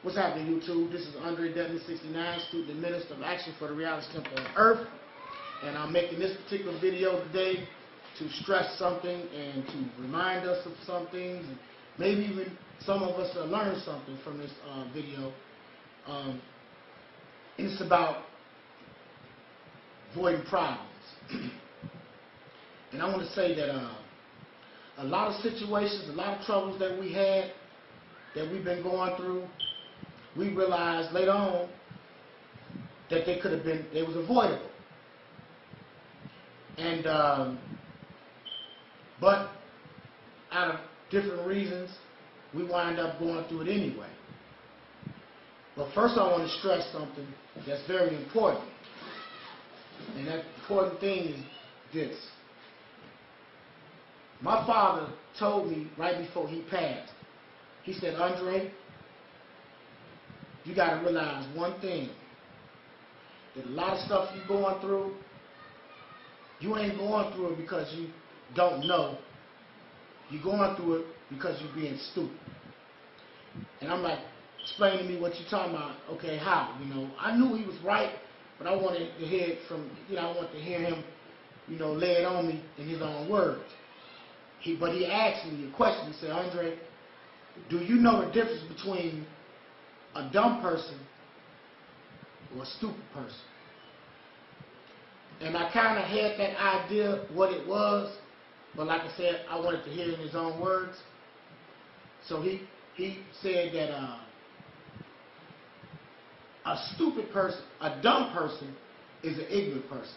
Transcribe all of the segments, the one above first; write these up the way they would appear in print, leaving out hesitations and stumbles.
What's happening, YouTube? This is Ibn'rad 69, student and minister of action for the reality temple on earth. And I'm making this particular video today to stress something and to remind us of some things. And maybe even some of us will learn something from this video. And it's about avoiding problems. And I want to say that a lot of situations, a lot of troubles that we had, that we've been going through, we realized later on that they could have been, it was avoidable. And, but out of different reasons, we wind up going through it anyway. But first I want to stress something that's very important. And that important thing is this. My father told me right before he passed, he said, Andre, you got to realize one thing, that a lot of stuff you're going through, you ain't going through it because you don't know. You're going through it because you're being stupid. And I'm like, explain to me what you're talking about. Okay, how? You know, I knew he was right, but I wanted to hear it from, I wanted to hear him, lay it on me in his own words. But he asked me a question. He said, Andre, do you know the difference between a dumb person or a stupid person? And I kind of had that idea what it was, but like I said, I wanted to hear it in his own words. So he said that a stupid person, a dumb person, is an ignorant person.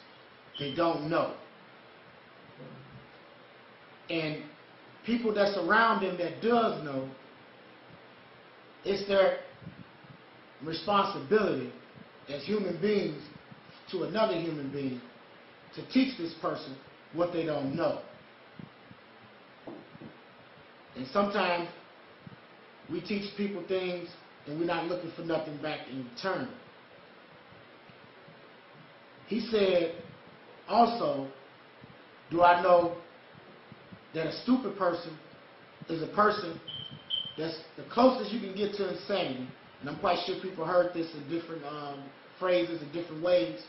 They don't know. And people that's around them that does know, it's their responsibility as human beings to another human being to teach this person what they don't know. And sometimes we teach people things and we're not looking for nothing back in return. He said also, do I know that a stupid person is a person that's the closest you can get to insanity. And I'm quite sure people heard this in different phrases in different ways.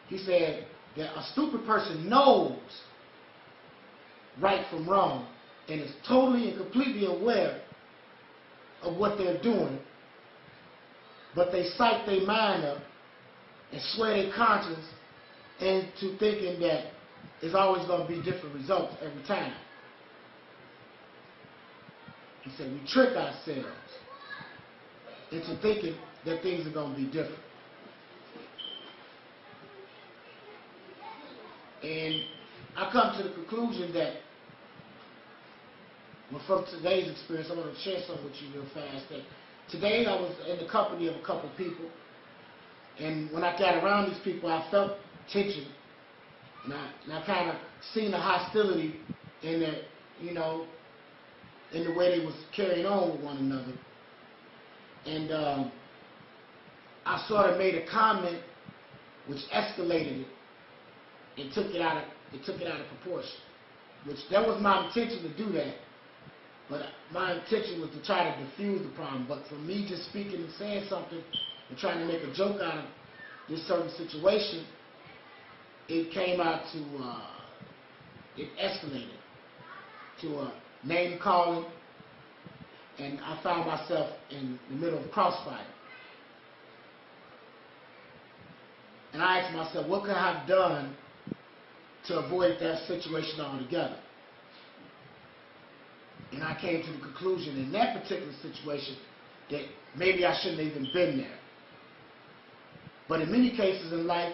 He said that a stupid person knows right from wrong and is totally and completely aware of what they're doing, but they psych their mind up and swear their conscience into thinking that it's always going to be different results every time. He said we trick ourselves into thinking that things are going to be different. And I come to the conclusion that, well, from today's experience, I want to share something with you real fast. That today I was in the company of a couple of people, and when I got around these people, I felt tension, and I kind of seen the hostility in their, in the way they was carrying on with one another. And I sort of made a comment which escalated it and took it out of proportion. Which that was my intention to do that, but my intention was to try to diffuse the problem. But for me just speaking and saying something and trying to make a joke out of this certain situation, it came out to it escalated to a name calling. And I found myself in the middle of a crossfire. And I asked myself, what could I have done to avoid that situation altogether? And I came to the conclusion in that particular situation that maybe I shouldn't have even been there. But in many cases in life,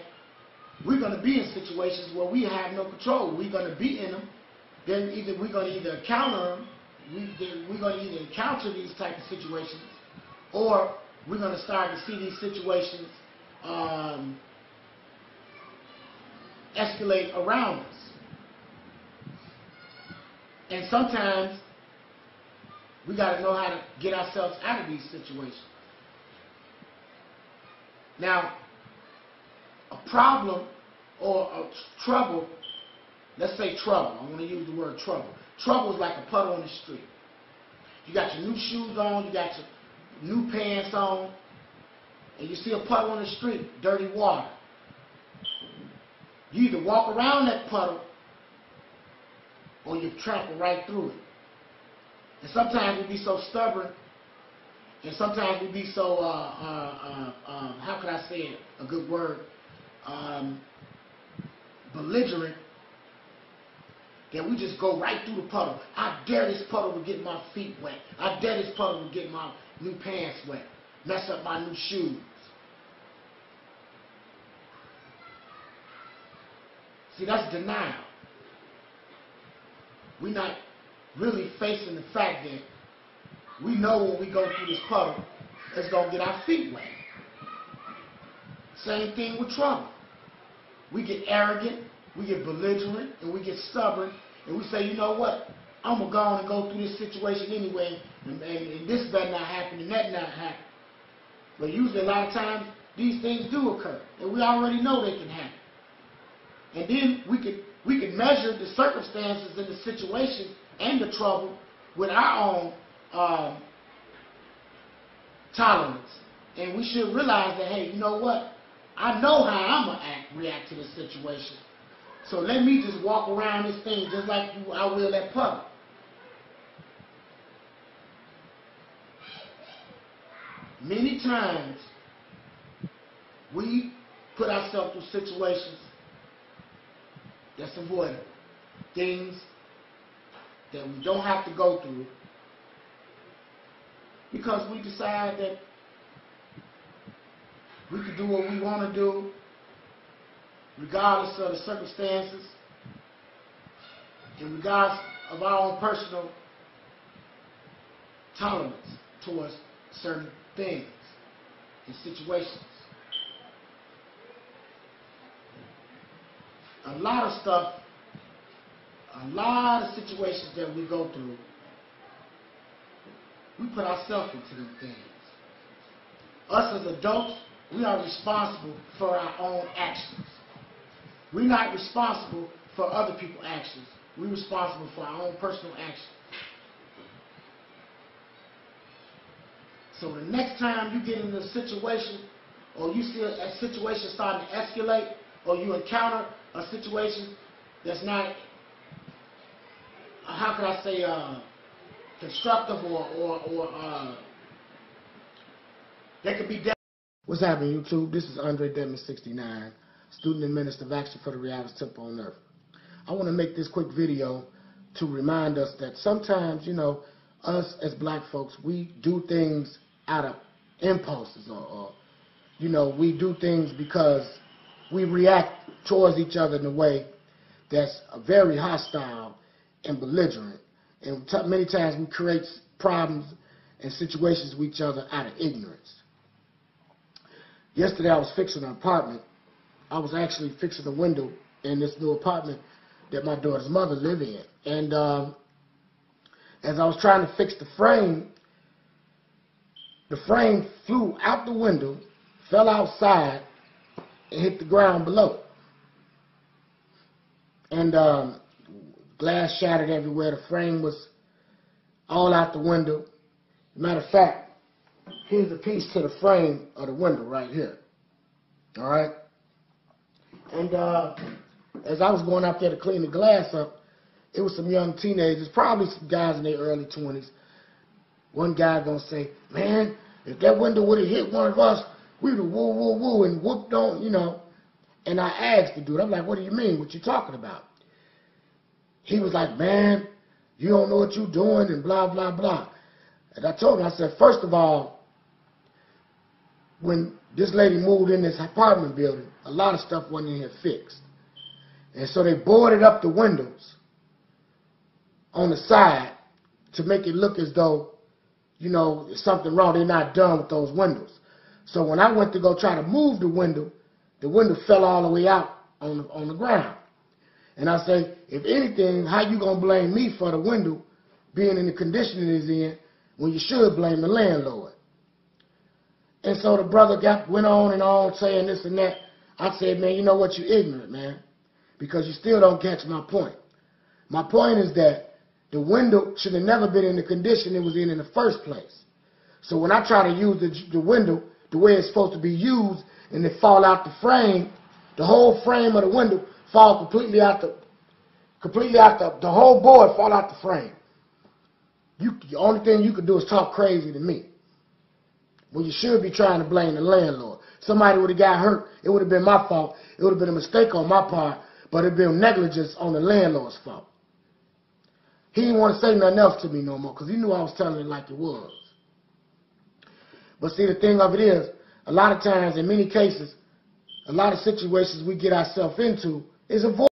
we're going to be in situations where we have no control. We're going to be in them. Then we're going to either encounter them, we're going to either encounter these type of situations, or we're going to start to see these situations escalate around us. And sometimes we got to know how to get ourselves out of these situations. Now, a problem or a trouble, let's say trouble. I want to use the word trouble. Trouble is like a puddle on the street. You got your new shoes on, you got your new pants on, and you see a puddle on the street, dirty water. You either walk around that puddle or you trample right through it. And sometimes we be so stubborn, and sometimes we be so, how can I say it, a good word, belligerent, that we just go right through the puddle. I dare this puddle to get my feet wet. I dare this puddle to get my new pants wet, mess up my new shoes. See, that's denial. We're not really facing the fact that we know when we go through this puddle, it's going to get our feet wet. Same thing with trouble. We get arrogant, we get belligerent, and we get stubborn, and we say, you know what, I'm going to go on and go through this situation anyway, and this better not happen, and that not happen. But usually a lot of times, these things do occur, and we already know they can happen. And then we could measure the circumstances and the situation and the trouble with our own tolerance. And we should realize that, hey, you know what? I know how I'm going to react to this situation. So let me just walk around this thing just like I will that puddle. Many times, we put ourselves through situations that's avoidable. Things that we don't have to go through because we decide that we can do what we want to do regardless of the circumstances and regardless of our own personal tolerance towards certain things and situations. A lot of stuff, a lot of situations that we go through, we put ourselves into these things. Us as adults, we are responsible for our own actions. We're not responsible for other people's actions. We're responsible for our own personal actions. So the next time you get in a situation, or you see a situation starting to escalate, or you encounter a situation that's not, how can I say, constructive or that could be dead. What's happening, YouTube? This is Andre Deadman 69, student and minister of action for the reality temple on earth. I want to make this quick video to remind us that sometimes, you know, us as black folks, we do things out of impulses or you know, we do things because we react towards each other in a way that's very hostile and belligerent. And many times we create problems and situations with each other out of ignorance. Yesterday I was fixing an apartment. I was actually fixing a window in this new apartment that my daughter's mother lived in. And as I was trying to fix the frame flew out the window, fell outside, and hit the ground below. And glass shattered everywhere. The frame was all out the window. Matter of fact, here's a piece to the frame of the window right here. All right? And as I was going out there to clean the glass up, it was some young teenagers, probably some guys in their early 20s. One guy gonna say, man, if that window would have hit one of us, we'd have woo, woo, woo, and whooped on, you know. And I asked the dude, I'm like, what do you mean? What you talking about? He was like, man, you don't know what you're doing, and blah, blah, blah. And I told him, I said, first of all, when this lady moved in this apartment building. A lot of stuff wasn't in here fixed. And so they boarded up the windows on the side to make it look as though, you know, there's something wrong. They're not done with those windows. So when I went to go try to move the window fell all the way out on the ground. And I say, if anything, how you going to blame me for the window being in the condition it is in when you should blame the landlord? And so the brother went on and on saying this and that. I said, man, you know what? You're ignorant, man, because you still don't catch my point. My point is that the window should have never been in the condition it was in the first place. So when I try to use the window the way it's supposed to be used and it fall out the frame, the whole frame of the window fall completely out the whole board fall out the frame. The only thing you could do is talk crazy to me. Well, you should be trying to blame the landlord. Somebody would have got hurt. It would have been my fault. It would have been a mistake on my part, but it would have been negligence on the landlord's fault. He didn't want to say nothing else to me no more because he knew I was telling it like it was. But see, the thing of it is, a lot of times, in many cases, a lot of situations we get ourselves into is avoidable.